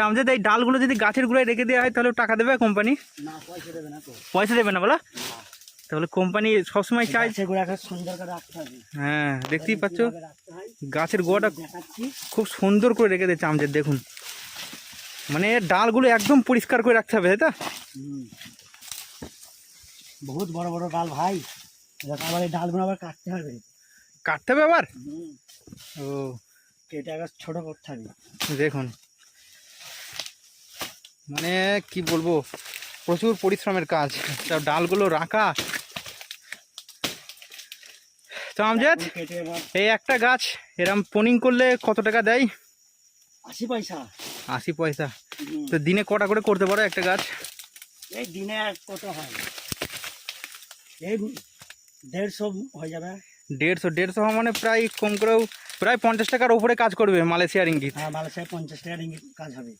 আমাদের এই ডালগুলো যদি গাছের গোড়ায় রেখে দেওয়া হয় তাহলে টাকা দেবে কোম্পানি? না, পয়সা দেবে না তো। পয়সা দেবে না বলা? তাহলে কোম্পানি সবসময় চাই সেগুলোকে সুন্দর করে রাখতে হবে। হ্যাঁ, দেখতেই পাচ্ছ কিভাবে রাখতে হয় গাছের গোড়াটা দেখাচ্ছি। খুব সুন্দর করে রেখে দিয়েছে আমাদের। দেখুন মানে ডালগুলো একদম পরিষ্কার করে রাখতে হবে, তাই তো? বহুত বড় বড় ডাল ভাই, আবার এই ডালগুলো আবার কাটতে হবে। কাটতে হবে আবার? ও, কেটে আবার ছোট করতে হবে। দেখুন মানে কি বলবো, প্রচুর পরিশ্রমের কাজ সব ডালগুলো রাখা। তো আমজাদ, কেটে এবার এই একটা গাছ এরম পোনিং করলে কত টাকা দেয়? 80 পয়সা। 80 পয়সা। তো দিনে কটা করে করতে পারো একটা গাছ? এই দিনে কত হয়, এই 150 হয়ে যাবে। 150 মানে প্রায় কম করেও প্রায় 50 টাকার উপরে কাজ করবে মালয়েশিয়ার ইঙ্গিত। হ্যাঁ, মালয়েশিয়ায় 50 টাকা রিঙ্গিত কাজ হবে।